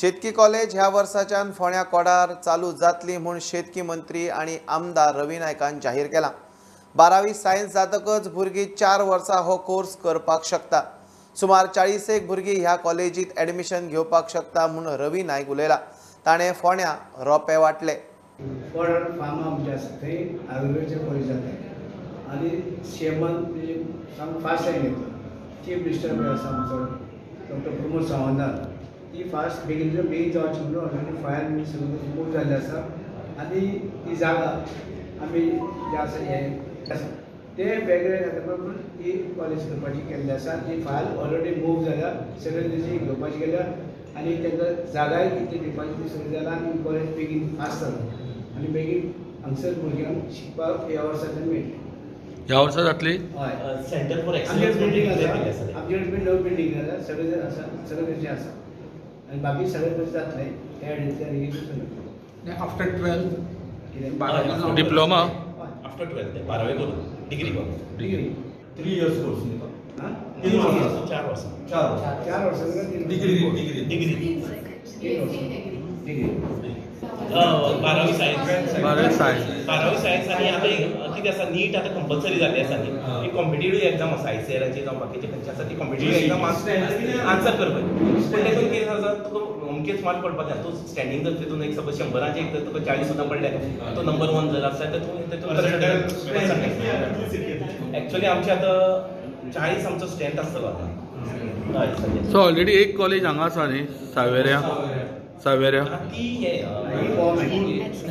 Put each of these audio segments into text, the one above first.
शेतकी कॉलेज ह्या वर्साच्यान फोंड्या कोडार चालू जातली म्हूण शेतकी मंत्री आणि आमदार रवी नायकान जाहीर केला। 12वी सायन्स जातकच भुरगीं 4 वर्सां हो कोर्स करपाक शकता। सुमार 40 भुरगीं ह्या कॉलेजीत एडमिशन घेवपाक शकता म्हूण रवी नायक उलयला। ताणें फोंड्या रोंपे वाटले। फॉर फार्मा आमचे आसा थंय आयुर्वेदाचें कॉलेज जाता आनी शेमन म्हणजे सामको फास्ट घेतलो। चीफ मिनिस्टर आसा आमचो डॉक्टर प्रमोद सावंत ती फास्ट बेगीन जावची म्हणून ऑलरेडी फायर बी सगळें मूव जाल्लें आसा आनी ती जागा आमी जे आसा हे आसा ते वेगळे खातीर ती कॉलेज करपाची केल्ली आसा। ती फायल ऑलरेडी मूव जाल्या, सगळे तेजी घेवपाची गेल्या आनी तांकां जागाय कितली दिवपाची ती सगळी जाला आनी कॉलेज बेगीन फास्ट जाता आनी बेगीन हांगसर भुरग्यांक शिकपाक ह्या वर्साच्यान मेळटलें। ह्या वर्सा जातली हय सेंटर फॉर एक्सलन्स बिल्डींग आसा, आमचे कडेन नवी बिल्डींग आसा, सगळे आसा, सगळे तेजे आसा आनी बाकी सगळे तेजे जातले त्या रेजीन आफ्टर 12 डिप्लोमा आफ्टर 12 12वी करून डिग्री करून डिग्री 3 इयर्स कोर्स न्ही 3 वर्सां 4 वर्सां 4 वर्सां डिग्री 12वी सायन्स आनी आतां कितें आसा नीट आतां कंपल्सरी जाल्ली आसा न्ही। एक कॉम्पिटेटिव्ह एग्जाम आसा ICAराची जावं बाकीचे खंयचे आसा ती कॉम्पिटेटिव्ह एग्जाम आन्सर करपाची पूण तेतून कितें आसा तुका अमकेच मार्क पडपाक जाय। तूं स्टँडींग जर तितून एक सपोज 100रांचे एक तर तुका 40 सुद्दां पडले तो नंबर 1 जर आसा तेतून एक्चुअली आमचे आतां 40 आमचो स्ट्रेंथ आसतलो आतां। सो ऑलरेडी एक कॉलेज हांगा आसा न्ही सावेऱ्या ती हे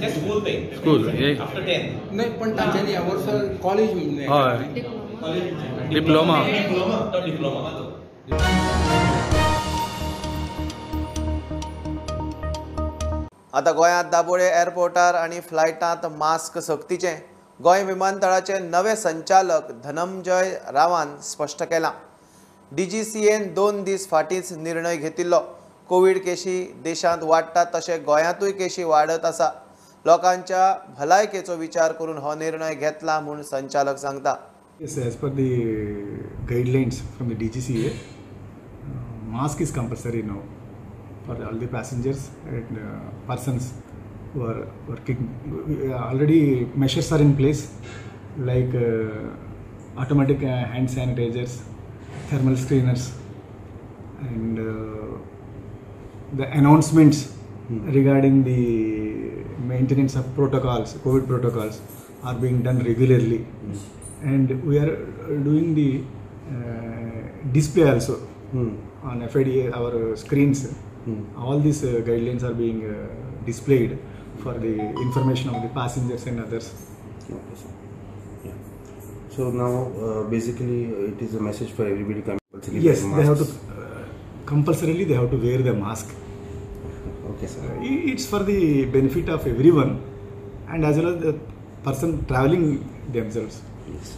स्कूल ते स्कूल आफ्टर 10 नाही पण तांच्यानी ह्या वर्सा कॉलेज हय डिप्लोमा आता गोंयांत दाबोळे एअरपोर्टार आणि फ्लायटांत मास्क सक्तीचे। गोंय विमानतळाचे नवे संचालक धनंजय रावान स्पश्ट केलां। DGCAन 2 दीस फाटींच निर्णय घेतिल्लो। कोविड केशी देशांत वाडटात तशें गोंयांतूय केशी वाडत आसा। लोकांच्या भलायकेचो विचार करून हो निर्णय घेतला म्हूण संचालक सांगता। Yes, as per the guidelines from the DGCA, mask is compulsory now for all the passengers and persons who are working. Already measures are in place like automatic hand sanitizers, thermal screeners, and the announcements regarding the maintenance of protocols, COVID protocols, are being done regularly. And we are doing the display also on FIDA, our screens. All these guidelines are being displayed for the information of the passengers and others. Okay, sir. Yeah. So now basically it is a message for everybody compulsory. Yes, they have to compulsorily they have to wear the mask. Okay, sir. It's for the benefit of everyone and as well as the person traveling themselves. Yes.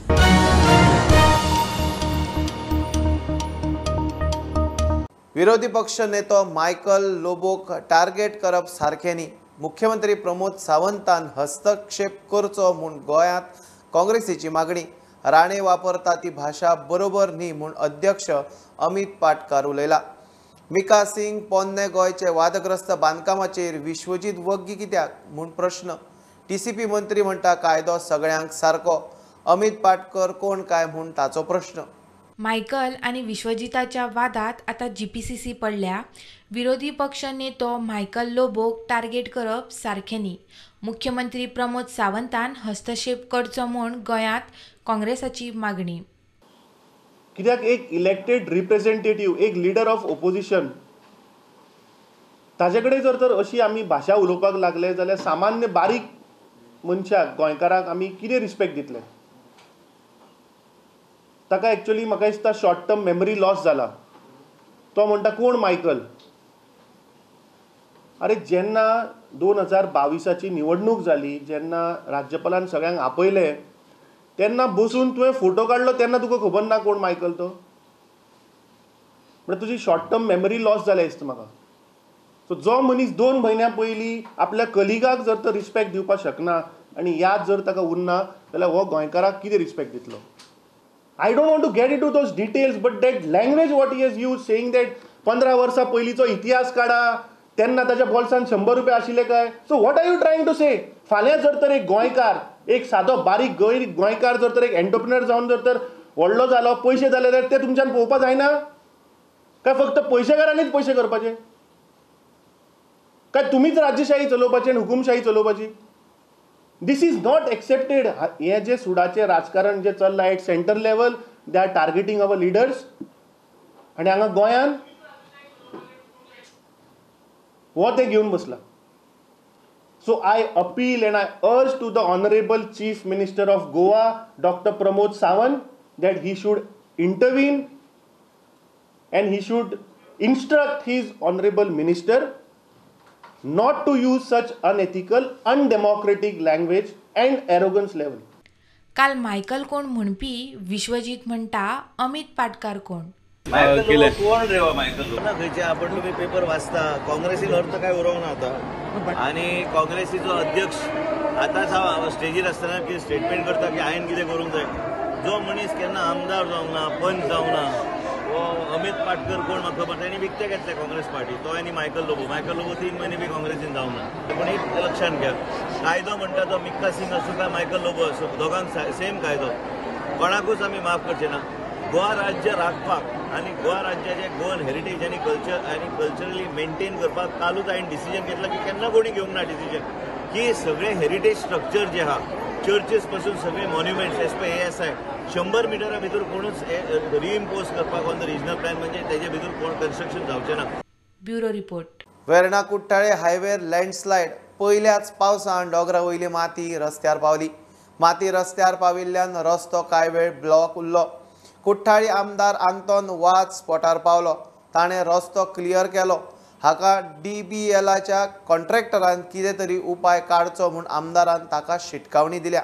विरोधी पक्ष नेतो Michael लोबोक target करप सारखें न्ही। मुख्यमंत्री प्रमोद सावंतान हस्तक्षेप करचो म्हूण गोंयांत काँग्रेसीची मागणी। राणे वापरता ती भाशा बरोबर न्ही म्हूण अध्यक्ष अमित पाटकार उलयला। मिका सिंग पोन्ने गोंयचे वादग्रस्त बांदकामाचेर विश्वजीत वग्गी कित्याक म्हूण प्रश्न। TCP मंत्री म्हणटा कायदो सगळ्यांक सारको। अमित पाटकर कोण काय म्हूण ताचो प्रश्न। मायकल आणि विश्वजिताच्या वादात आता GPCC पडल्या। विरोधी पक्ष नेतो मायकल लोबोक टार्गेट करप सारखें न्ही। मुख्यमंत्री प्रमोद सावंतान हस्तक्षेप करचो म्हूण गोंयांत काँग्रेसाची मागणी। कित्याक एक इलेक्टेड रिप्रेझेंटेटिव्ह, एक लिडर ऑफ ओपोजिशन, ताजे कडेन जर तर अशी आमी भाशा उलोवपाक लागले जाल्यार सामान्य बारीक मनशाक गोंयकाराक आमी कितें रिस्पेक्ट दितले? ताका एक्चुअली म्हाका दिसता शॉर्ट टर्म मेमरी लॉस जाला। तो म्हणटा कोण मायकल? अरे जेन्ना 2022ची निवडणूक जाली, जेन्ना राज्यपालान सगळ्यांक आपयले तेन्ना बसून तुवें फोटो काडलो तेन्ना तुका खबर ना कोण मायकल तो? म्हणजे तुजी शॉर्ट टर्म मेमरी लॉस जाल्या दिसता म्हाका। सो जो मनीस 2 म्हयन्या पयलीं आपल्या कलिगाक जर तर रिस्पेक्ट दिवपाक शकना आनी याद जर ताका उरना जाल्यार हो गोंयकाराक कितें रिस्पेक्ट दितलो? I don't want to get into those details, but that language what he has used, saying that 15 वर्सां पयलींचो इतिहास काडा, तेन्ना ताच्या बोल्सान 100 रुपया आशिल्ले काय? So what are you trying to say? फाल्यां जर तर एक गोंयकार, एक सादो बारीक गोंयकार जर तर एक एंटरप्रिनर जावन जर तर व्हडलो जालो, पयशे जाले जाल्यार ते तुमच्यान पळोवपा जायना? काय फक्त पयशेकारांनीच पयशे करपाचे? काय तुमीच राज्यशाही चलोवपाची आनी हुकुमशाही चलोवपाची? This is not accepted. हे जे सुडाचें राजकारण जे चल्लां at center level, they are targeting our leaders. आनी हांगा गोंयान हो ते घेवन बसला. So I appeal and I urge to the Honorable Chief Minister of Goa, Dr. Pramod Sawant, that he should intervene and he should instruct his Honorable Minister not to use such unethical, undemocratic language and arrogance level. काल Michael कोण म्हणपी विश्वजीत म्हणटा अमित पाटकार कोण. कोण रे Michael खंयचे आपण तुम्ही paper वाचता काँग्रेसीचो अर्थ काय उरोवंक ना आता. आणि काँग्रेसीचो अध्यक्ष आतां स्टेजीर आसतना कितें स्टेटमेंट करता की हांवें कितें करूंक जाय. जो मनीस केन्ना आमदार जावंक ना, पंच जावंक ना, वो अमित पाटकर कोण म्हाका खबर. तांणी विकते घेतले काँग्रेस पार्टी, तो आनी मायकल लोबो 3 महिने बी काँग्रेसीन जावंक ना. पूण एक लक्षात घ्या, कायदो म्हणटा तो मिक्का सिंग आसूं काय मायकल लोबो आसूं, दोगांक सेम कायदो, कोणाकूच आमी माफ करचे ना. गोवा राज्य राखपाक आनी गोवा राज्याचे गोवन हेरिटेज आनी कल्चरली मेंटेन करपाक कालूच हांवें डिसिजन घेतला की केन्ना कोणी घेवंक ना डिसिजन की सगळे हेरिटेज स्ट्रक्चर जे आहा, चर्चीस पासून सगळे मॉन्युमेंट्स एज पर ASI 100 मिटरा भितर कोणूच रिइम्पोज करपाक ऑन द रिजनल प्लॅन, म्हणजे तेजे भितर कोण कन्स्ट्रक्शन जावचें ना. Bureau report. वेर्णा कुट्टाळे हायवेर लँडस्लायड. पयल्याच पावसान डोंगरा वयली माती रस्त्यार पावली. माती रस्त्यार पाविल्ल्यान रस्तो कांय वेळ ब्लॉक उरलो. कुट्टाळी आमदार आंतोन वाझ स्पॉटार पावलो. ताणें रस्तो क्लियर केलो. हाका DBLच्या कॉन्ट्रॅक्टरान कितें तरी उपाय काडचो म्हूण आमदारान ताका शिटकावणी दिल्या.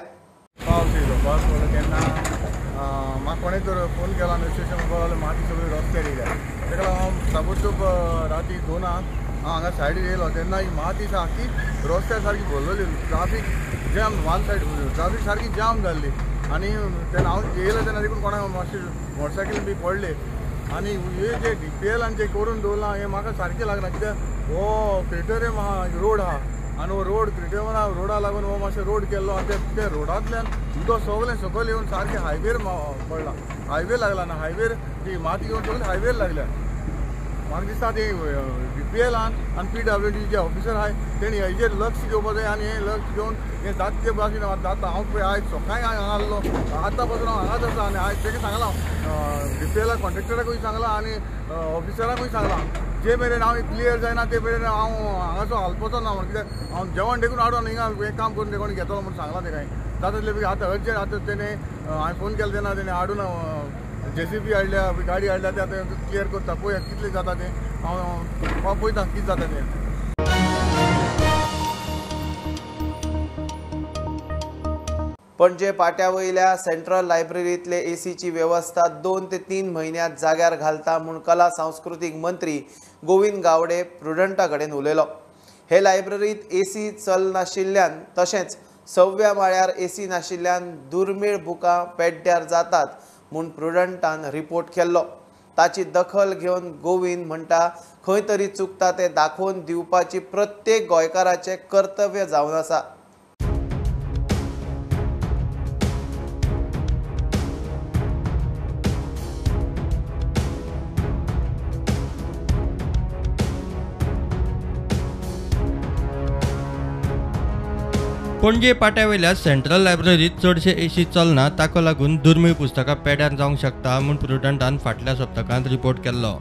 पावस येयलो, पावस पडलो तेन्ना म्हाका कोणें तर फोन केलो आनी स्टेशन पावलो, माती सगळी रस्त्यार येयल्या. तेका लागून हांव ताबडतोब राती 2 हांव हांगा सायडीर येयलो. तेन्ना ही माती सारकी रस्त्यार सारकी भरलेली, traffic jam, one said traffic सारकी जाम जाल्ली. आनी तेन्ना हांव येयलो तेन्ना देखून कोणाक मातशी मोटरसायकल बी पडले. आनी हे जे DPL जे करून दवरलां हें म्हाका सारकें लागना. कित्याक हो क्रिटेरियम आहा, रोड आहा, आनी हो रोड क्रिटेरियम रोडा लागून हो मातशें रोड केल्लो आनी ते रोडांतल्यान उदक सगळें सकयल येवन सारकें हायवेर पडला. हायवे लागला ना, हायवेर ती माती येवन सगळी हायवेर लागल्या. म्हाका दिसता ते DPLान आनी PWD जे ऑफिसर आहाय तेणी हेजेर लक्ष घेवपाक जाय आनी हें लक्ष घेवन हें जाता ते भाशेन जाता. हांव पळय आयज सकाळीं हांगा आसलो, आतां पासून हांव हांगाच आसा आनी आयज तेका सांगलां, DPL कॉन्ट्रॅक्टराकूय सांगलां आनी ऑफिसराकूय सांगलां, जे मेरेन हांव क्लियर जायना ते मेरेन हांव हांगासर हालपाचो ना म्हण. कित्याक हांव जेवण देखून हाडून हिंगा हें काम करून कोणी घेतलो म्हूण सांगलां तेका. जाता तितले बेगीन आतां अर्जंट आतां तेणें हांवें फोन केलो तेन्ना तेणें हाडून JCB हाडल्या, गाडी हाडल्या, ते आतां क्लियर करता. पळया कितलें जाता तें, हांव पळयता कितें जाता तें. पणजे पाट्या वयल्या सेंट्रल लायब्ररींतले ACची वेवस्था 2 ते 3 म्हयन्यांत जाग्यार घालता म्हूण कला सांस्कृतीक मंत्री गोविंद गावडे प्रुडंटा कडेन उलयलो. हे लायब्ररींत AC चलनाशिल्ल्यान तशेंच 6व्या माळ्यार AC नाशिल्ल्यान दुर्मीळ बुकां पेड्ड्यार जातात म्हूण प्रुडंटान रिपोर्ट केल्लो. ताची दखल घेवन गोविंद म्हणटा खंय तरी चुकता ते दाखोवन दिवपाची प्रत्येक गोंयकाराचें कर्तव्य जावन आसा. पणजे पाट्यावयल्या सेंट्रल लायब्ररीत चडशे AC चलना, ताका लागून दुर्मीळ पुस्तकां पेड्यार जावंक शकता म्हूण प्रुडंटान फाटल्या सप्तकांत रिपोर्ट केल्लो.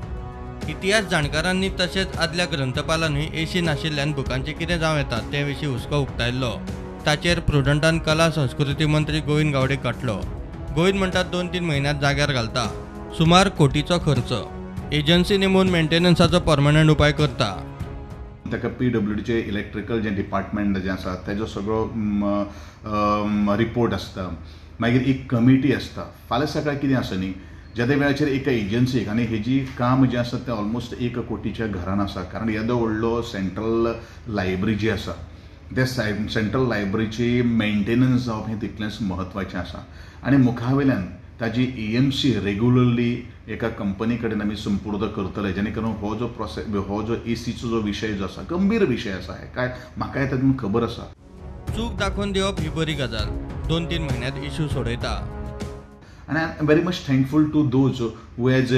इतिहास जाणकारांनी तशेंच आदल्या ग्रंथपालांनी AC नाशिल्ल्यान बुकांचें कितें जावं येता ते विशीं हुस्को उक्तायल्लो. ताचेर प्रुडंटान कला संस्कृती मंत्री गोविंद गावडेक गाठलो. गोविंद म्हणटात 2-3 म्हयन्यांत जाग्यार घालता. सुमार कोटीचो खर्च. एजन्सी नेमून मेंटेनन्साचो परमनंट उपाय करता. ताका PWDचे इलेक्ट्रिकल जें डिपार्टमेंट जें आसा तेजो सगळो रिपोर्ट आसता. मागीर एक कमिटी आसता. फाल्यां सकाळीं कितें आसा न्ही, ज्या त्या वेळाचेर एका एजन्सीक आनी हेजी काम जें आसा तें ऑलमोस्ट 1 कोटीच्या घरान आसा. कारण येदो व्हडलो सेंट्रल लायब्ररी जी आसा ते सेंट्रल लायब्ररीची मेंटेनन्स जावप हें तितलेंच म्हत्वाचें आसा. आनी मुखावयल्यान ताजी EMC रेग्युलरली एका कंपनी कडेन आमी संपूर्ण करतले, जेणे करून हो जो प्रोसेस, हो जो ACचो जो विशय जो आसा गंभीर विशय आसा, काय म्हाकाय तातूंत खबर आसा. चूक दाखोवन दिवप ही बरी गजाल. 2-3 म्हयन्यांत issue सोडयता. And I'm very much thankful to those who has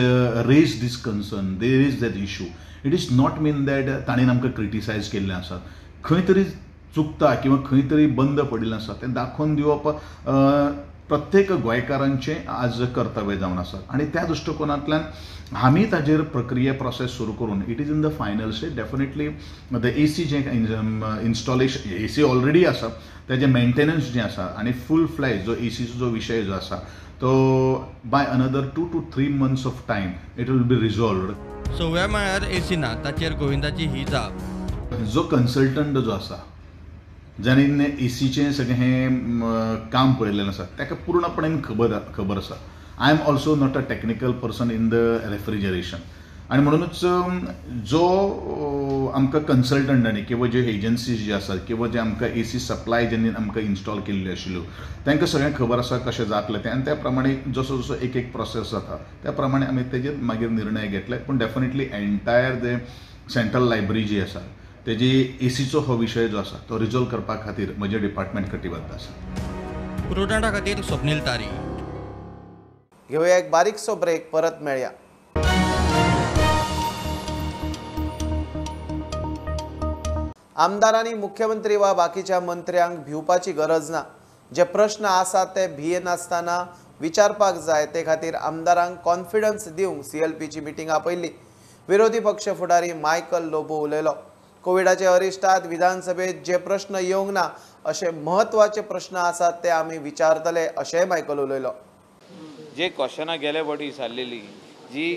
raised this concern, they raised that issue. It is not mean that ताणें आमकां क्रिटिसायज केल्लें आसा. खंय तरी चुकता किंवा खंय तरी बंद पडिल्लें आसा तें दाखोवन दिवप प्रत्येक गोंयकारांचें आज कर्तव्य जावन आसा. आनी त्या दृश्टिकोनांतल्यान आमी ताजेर प्रक्रिया प्रोसेस सुरू करून it is in the final stage. Definitely the AC जें इन्स्टॉलेशन AC ऑलरेडी आसा तेजें मेंटेनन्स जें आसा आनी फूल फ्लॅज जो ACचो जो विशय जो आसा तो by another 2 to 3 months of time it will be resolved. 6व्या माळ्यार AC ना, ताचेर गोविंदाची ही जाप. जो कन्सल्टंट जो आसा जाणें ACचें सगळें हें काम पळयल्लें आसा ताका पूर्णपणान खबर आसा. I am also not a technical person in the refrigeration. आनी म्हणूनच जो आमकां कन्सल्टंटांनी किंवा जे एजन्सीज जे आसात किंवा जे आमकां AC सप्लाय जेन्ना आमकां इन्स्टॉल केल्ल्यो आशिल्ल्यो तांकां सगळ्यांक खबर आसा कशें जातलें तें. आनी त्या प्रमाणे जसो जसो एक प्रोसेस जाता त्या प्रमाणे आमी तेजेर मागीर निर्णय घेतले. पूण डेफिनेटली एंटायर जे सेंट्रल लायब्ररी जी आसा तेजी ACचो हो विशय जो आसा तो रिजॉल्व करपा खातीर म्हजें डिपार्टमेंट कटिबद्ध आसा. प्रुडंटा खातीर स्वप्नील तारी. घेऊया एक बारीकसो ब्रेक, परत मेळया. आमदारांनी मुख्यमंत्री वा बाकीच्या मंत्र्यांक भिवपाची गरज ना. जे प्रश्न आसात ते भियेनासतना विचारपाक जाय ते खातीर आमदारांक कॉन्फिडन्स दिवंक CLPची मिटींग आपयल्ली. विरोधी पक्ष फुडारी मायकल लोबो उलयलो. कोविडाचे अरिश्टांत विधानसभेत जे प्रश्न येवंक ना अशे म्हत्वाचे प्रश्न आसात ते आमी विचारतले अशेंय मायकल उलयलो. जे क्वेश्चनां गेले फावटी विचारलेली जी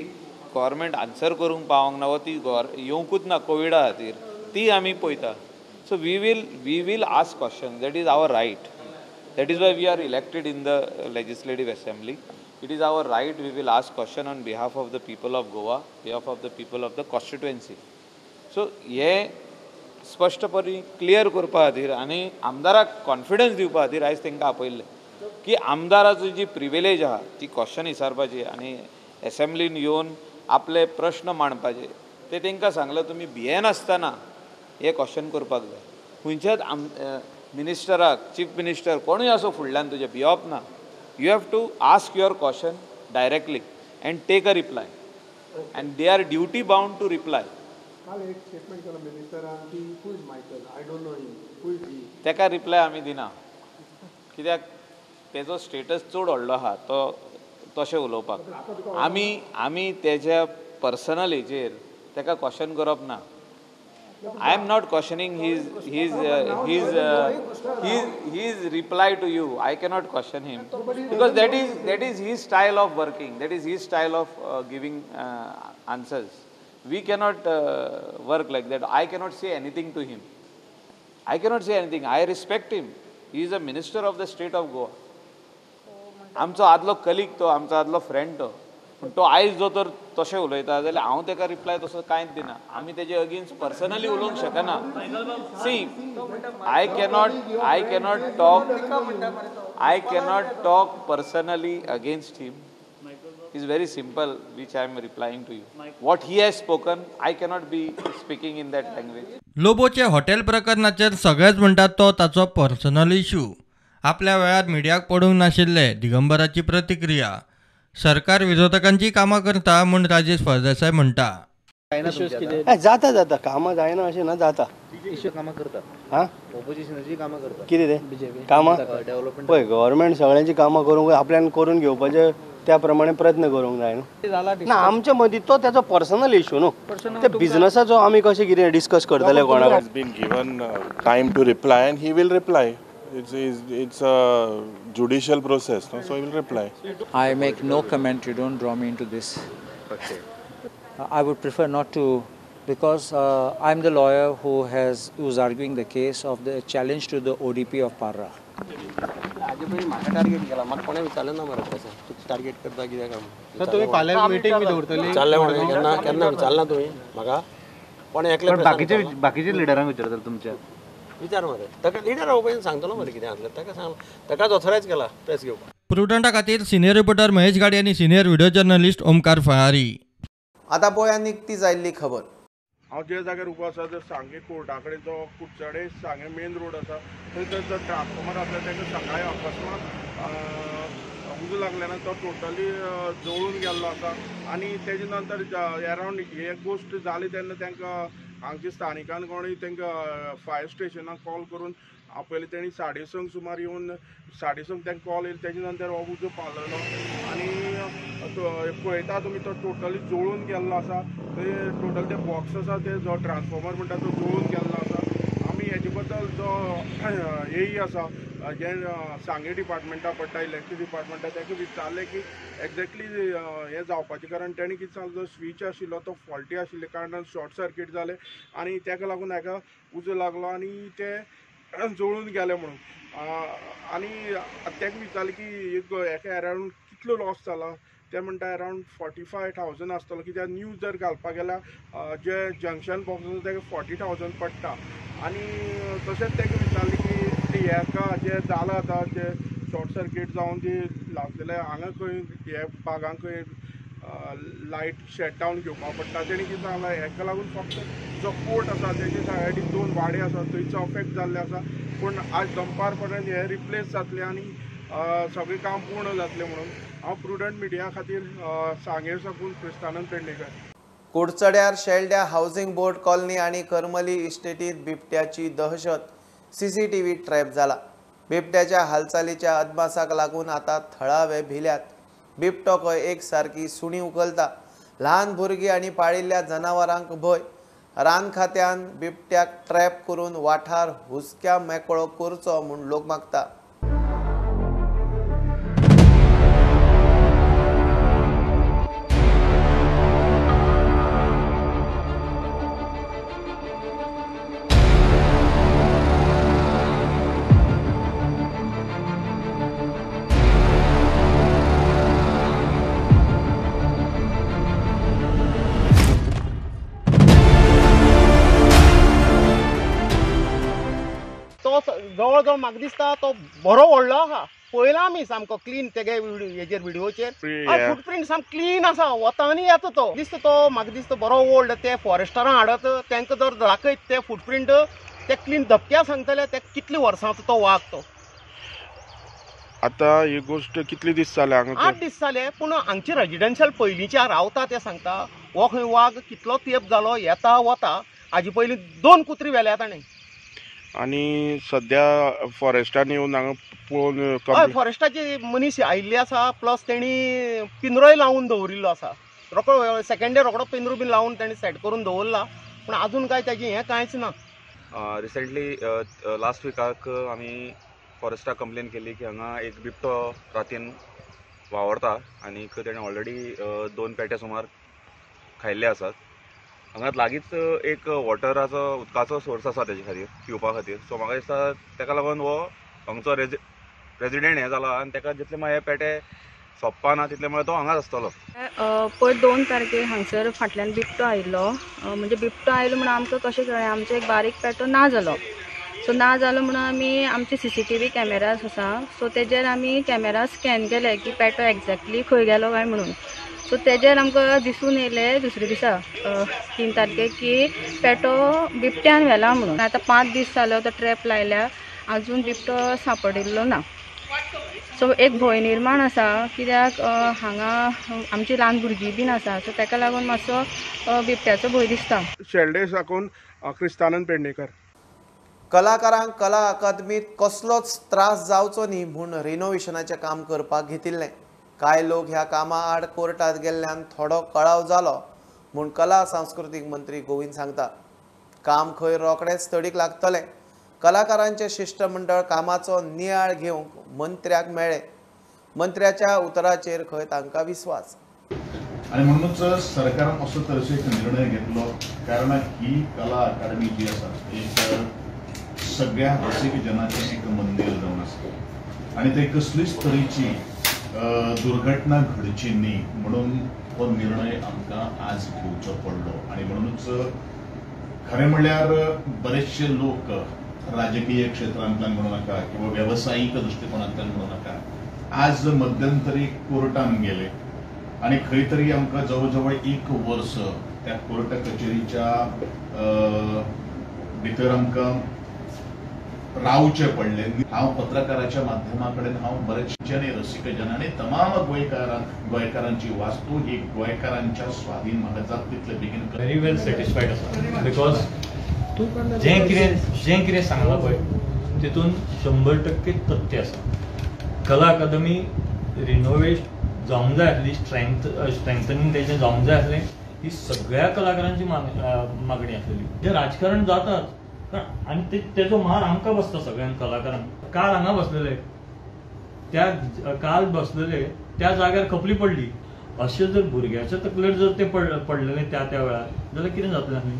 गव्हर्मेंट आन्सर करूंक पावोंक ना वा ती येवंकूच ना कोविडा खातीर ती आमी पळयता. So we will ask question. That is our right. That is why we are elected in the legislative assembly. It is our right. We will ask question on behalf of the people of Goa, behalf of the people of the constituency. So हे स्पश्टपणी clear करपा खातीर आनी आमदाराक confidence दिवपा खातीर आयज तांकां आपयल्लें की आमदाराची जी प्रिविलेज आहा ती क्वेश्चन विचारपाची आनी असेंब्लीन येवन आपले प्रश्न मांडपाचे ते तांकां सांगलें तुमी भियेनासतना हे क्वेश्चन करपाक जाय. खंयच्याच मिनिस्टराक, चीफ मिनिस्टर कोणूय आसो फुडल्यान तुजे भियोप ना. You have to ask your question directly and take a reply and they are duty bound to reply. ताका रिप्लाय आमी दिना कित्याक तेजो स्टेटस चड व्हडलो आहा तो तशें उलोवपाक. आमी तेज्या पर्सनल ताका क्वेश्चन करप ना. I am not questioning his reply to you. I cannot question him because that is his style of working. That is his style of giving answers. We cannot work like that. I cannot say anything to him. I cannot say anything. I respect him. He is a minister of the state of Goa. आमचो आदलो colleague तो, आमचो आदलो friend तो. पूण तो आयज जो तर तशें उलयता जाल्यार हांव ताका रिप्लाय तसो कांयच दिना. आमी तेजे अगेन्स्ट पर्सनली उलोवंक शकना. See I cannot talk personally against him. It's very simple which I am replying to you. What he has spoken, I cannot be speaking in that language. लोबोचे हॉटेल प्रकरणाचेर सगळेच म्हणटात तो ताचो पर्सनल इश्यू. आपल्या वेळार मिडियाक पडूंक नाशिल्ले दिगंबराची प्रतिक्रिया. सरकार विरोधकांची कामां करता म्हूण राजेश फळदेसाय म्हणटा. जाता कामां जायना अशें ना, जाता कामां करता. हां ऑपोजिशनाची कामां करता. कितें तें कामां पळय गव्हर्मेंट सगळ्यांची कामां करूंक आपल्यान करून घेवपाचे त्या प्रमाणे प्रयत्न करूंक जाय न्हू. ना आमच्या मदीं तो तेजो पर्सनल इश्यू न्हू. ते बिझनसाचो आमी कशें कितें डिस्कस करतले कोणाक. has been given time to reply and he will reply. It's a judicial process, no? So he will reply. I make no comment. You don't draw me into this. Okay. I would prefer not to, because I'm the lawyer who's arguing the case of the challenge to the ODP of Parra. Target केला म्हाका कोणें विचारलें ना मरे तशें तूं target करता कित्याक सर तुमी फाल्यां मिटींग बी दवरतली विचारलें म्हणून केन्ना विचारला तुवें म्हाका कोणें एकले बाकीचे लिडरांक विचारतले तुमच्या विचार मरे ताका लिडर हो पळय सांगतलो मरे कितें आसलें ताका सांग ताकाच ऑथरायज केला प्रेस घेवपाक. प्रुडंटा खातीर सिनियर रिपोर्टर महेश गाडी आनी senior video journalist Omkar Phalari. आता पळोवया निकती जाल्ली खबर. हांव जे जाग्यार उबो आसा ते सांगे कोर्टा कडेन जो कुडचडे सांगे मेन रोड आसा थंय जो ट्रान्सफॉर्मर आसता ताका सकाळी अकस्मात उजो लागल्यान तो टोटली जळून गेल्लो आसा आनी तेजे नंतर अरावंड हे गोश्ट जाली तेन्ना तांकां हांगच्या स्थानिकान कोणी तांकां फायर स्टेशनाक कॉल करून पयलीं तेणी 6:30 सुमार येवन 6:30 तांकां कॉल येयलो तेजे नंतर हो उजो पावलेलो आनी पळयता तुमी तो टोटली जळून गेल्लो आसा. थंय टोटल ते बॉक्स आसा ते जो ट्रान्सफॉर्मर म्हणटा तो जळून गेल्लो आसा. आमी हेजे बद्दल जो हेई आसा जे सांगे डिपार्टमेंटा पडटा इलेक्ट्रीक डिपार्टमेंटा ताका विचारलें की एक्झॅक्टली हें जावपाचें कारण तेणी कितें सांगलें जो स्विच आशिल्लो तो फॉल्टी आशिल्ले कारणान शॉर्ट सर्कीट जालें आनी ताका लागून हाका उजो लागलो आनी ते जळून गेले म्हणून. आनी ताका विचारलें की हेका अरावंड कितलो लॉस जाला ते म्हणटा अरावंड 45,000 आसतलो कित्याक न्यू जर घालपाक गेल्यार जे जंक्शन बॉक्स आसा ताका 40,000 पडटा. आनी तशेंच ताका विचारलें की हेका जे जाला आतां जे शॉर्ट सर्कीट जावन ती लागलेले हांगा खंय हे भागांक खंय लायट शटडावन घेवपाक पडटा. तेणी कितें सांगलां हेका लागून फक्त जो कोर्ट आसा तेजे सायडीन 2 वाडे आसा थंयचो अफेक्ट जाल्ले आसा पूण आज दनपार पर्यंत हे रिप्लेस जातले आनी सगळें काम पूर्ण जातलें म्हणून. हांव प्रुडंट मिडिया खातीर सांगे साकून क्रिस्तानंद पेडणेकर. कुडचड्यार शेल्ड्या हावसिंग बोर्ड कॉलनी आणि करमली इस्टेटीत बिबट्याची दहशत. CCTV ट्रॅप जाला. बिबट्याच्या हालचालीच्या अदमासाक लागून आता थळावे भिल्यात. बिबटो खंय एक सारकी सुणी उखलता. ल्हान भुरगीं आनी पाळिल्ल्या जनावरांक भंय. रान खात्यान बिबट्याक ट्रॅप करून वाठार हुस्क्या मेकळो करचो म्हूण लोक मागता. जवळ जवळ म्हाका दिसता तो बरो व्हडलो आहा. पळयला आमी सामको क्लीन तेगे हेजेर व्हिडिओचेर फुटप्रिंट साम क्लीन आसा. वता आनी येता तो दिसता तो म्हाका दिसता बरो ओल्ड ते फॉरेस्टारां हाडत तांकां जर दाखयत ते फुटप्रिंट ते क्लीन धपक्या सांगतले ते कितले वर्सांचो तो वाघ तो. आतां ही गोश्ट कितले दीस जाले हांगा 8 दीस जाले पूण हांगचे रेजिडेन्शियल पयलींच्या रावता ते सांगता हो खंय वाघ कितलो तेंप जालो येता वता. हाजे पयलीं 2 कुत्री व्हेल्यात ताणें. आनी सध्या फॉरेस्टान येवन हांगा पळोवन हय फॉरेस्टाचे मनीस आयिल्ले आसा प्लस तेणी पिंजरोय लावून दवरिल्लो आसा. रोखडो सेकंड डे रोखडो पिंजरो बी लावून तेणी सेट करून दवरला पूण आजून काय तेजें हें कांयच ना. रिसेंटली लास्ट विकाक आमी फॉरेस्टाक कंप्लेन केली की हांगा एक बिबटो रातीन वावरता आनी तेणें ऑलरेडी 2 पेटे सुमार खायल्ले आसात. हांगा लागींच एक वॉटराचो उदकाचो सोर्स आसा तेजे खातीर पिवपा खातीर. सो म्हाका दिसता ताका लागून हो हांगचो रेजिडेंट हें जाला आनी ताका जितले हे पेटे सोंपपा ना तितले म्हळ्यार तो हांगाच आसतलो. पयर 2 तारखेर हांगसर फाटल्यान बिबटो आयिल्लो. म्हणजे बिबटो आयलो म्हणून आमकां कशें कळ्ळें आमचो एक बारीक पेटो ना जालो. सो ना जालो म्हणून आमी आमचे CCTV कॅमेराज आसा सो तेजेर आमी कॅमेरा स्कॅन केले की पेटो एक्झॅक्टली खंय गेलो काय म्हणून. सो तेजेर आमकां दिसून येयलें दुसरे दिसा 3 तारखेक की पेटो बिबट्यान व्हेला म्हणून. आतां 5 दीस जालो तो ट्रॅप लायल्या आजून बिबटो सांपडिल्लो ना. सो एक भंय निर्माण आसा कित्याक हांगा आमची ल्हान भुरगीं बीन आसा सो ताका लागून मातसो बिबट्याचो भंय दिसता. शेल्डे साकून क्रिस्तानंद पेडणेकर. कलाकारांक कला अकादमीत कसलोच त्रास जावचो न्ही म्हूण रिनोव्हेशनाचें काम करपाक घेतिल्लें. कांय लोक ह्या कामा आड कोर्टात गेल्ल्यान थोडो कळाव जालो म्हूण कला सांस्कृतीक मंत्री गोविंद सांगता. काम खंय रोखडेंच तडीक लागतलें. कलाकारांचे शिष्टमंडळ कामाचो नियाळ घेवंक मंत्र्याक मेळ्ळे. मंत्र्याच्या उतराचेर खंय तांकां विस्वास. आणि म्हणूनच सरकारान असो तरेचो एक निर्णय घेतलो कारण ही कला अकादमी जी आसा एक सगळ्या रसीक जनाचें एक मंदिर जावन आसा आनी ते कसलीच तरेची दुर्घटना घडची न्ही म्हणून हो निर्णय आमकां आज घेवचो पडलो. आणि म्हणूनच खरें म्हणल्यार बरेचशे लोक राजकीय क्षेत्रांतल्यान म्हणू नाका किंवा व्यावसायिक दृश्टिकोनांतल्यान म्हणू नाका आज मध्यंतरी कोर्टान गेले आणि खंय तरी आमकां जवळ 1 वर्स त्या कोर्ट कचेरीच्या भितर आमकां रावचे पडले. हांव पत्रकाराच्या माध्यमाकडे हांव बरेचशे रसिक जन आणि तमाम गोंयकारांची वास्तू ही गोंयकारांच्या स्वाधीन म्हाका जाता तितले बेगीन व्हेरी वेल सॅटिस्फायड आसा बिकॉज जें कितें सांगलां पळय तितून 100% तथ्य आसा. कला अकादमी रिनोवेट जावंक जाय आसली, स्ट्रेंथनिंग तेजें जावंक जाय आसलें, ही सगळ्या कलाकारांची मागणी आसलेली. जे राजकारण जातात आणि तेजो मार आमकां बसता सगळ्यांक कलाकारांक. काल हांगा बसलेले, काल बसलेले त्या जाग्यार खपली पडली. अशें जर भुरग्याच्या तकलेर जर ते पडलेले त्या वेळार जाल्यार कितें जातलें आसलें.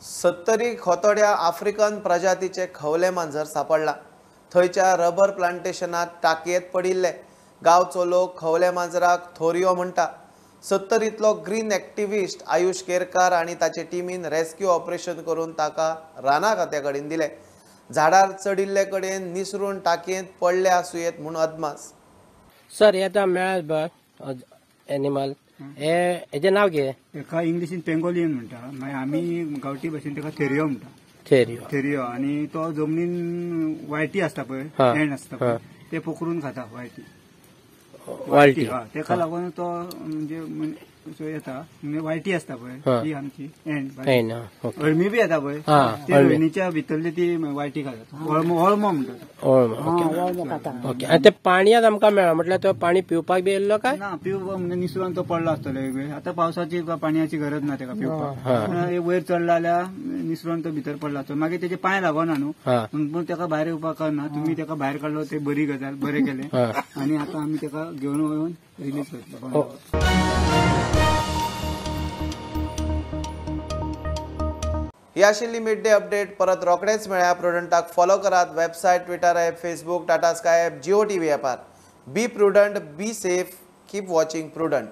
सत्तरी खोतोड्या आफ्रिकन प्रजातीचे खवले मांजर सापडला. थंयच्या रबर प्लांटेशनात टाकयेत पडिल्ले. गांवचो लोक खवले मांजराक थोरियो म्हणटा. सत्तरींतलो ग्रीन एक्टिविस्ट आयुष केरकार आणि ताचे टीमीन रेस्क्यू ऑपरेशन करून ताका राना खात्या कडेन दिले. झाडार चडिल्ले कडेन निसरून टाकयेंत पडले आसुयेत म्हूण अदमास. सर हे आतां मेळ्ळा पळय एनिमल, हेजें नांव कितें? एका इंग्लिशीन पेंगोलियन म्हणटा, मागीर आमी गांवठी भाशेन तेका थेरियो म्हणटा. थेरियो आणि तो जमनीन वायटी आसता पळय, एंड आसता पळय, ते पकडून खाता वायटी. तेका लागून तो म्हणजे येता वायटी आसता पळय ती आमची एंड. अळमी बी येता पळय, ती अळमीच्या भितरली ती वायटी खातात. अळमो म्हणटात. ओके. आनी ते पाणयात आमकां मेळ्ळा म्हटल्यार तो पाणी पिवपाक बी येयल्लो काय? ना, पिवपाक म्हणजे निसरून तो पडलो आसतलो एक वेळ. आता पावसाची पाणयाची गरज ना तेका पिवपाक. वयर चडला जाल्यार निसरून तो भितर पडला आसतो. मागीर तेजे पांय लागना न्हू, पूण तेका भायर येवपाक कळना. तुमी तेका भायर काडलो ते बरी गजाल, बरें केलें. आनी आतां आमी तेका घेवन येवन रिलीज करतलो. ही आशिल्ली मिड डे अपडेट. परत रोखडेच मेळया. प्रुडंटाक फॉलो करात. Website, Twitter app, Facebook, Tata Sky app, Jio TV ॲपार. Be prudent, be safe, keep watching prudent.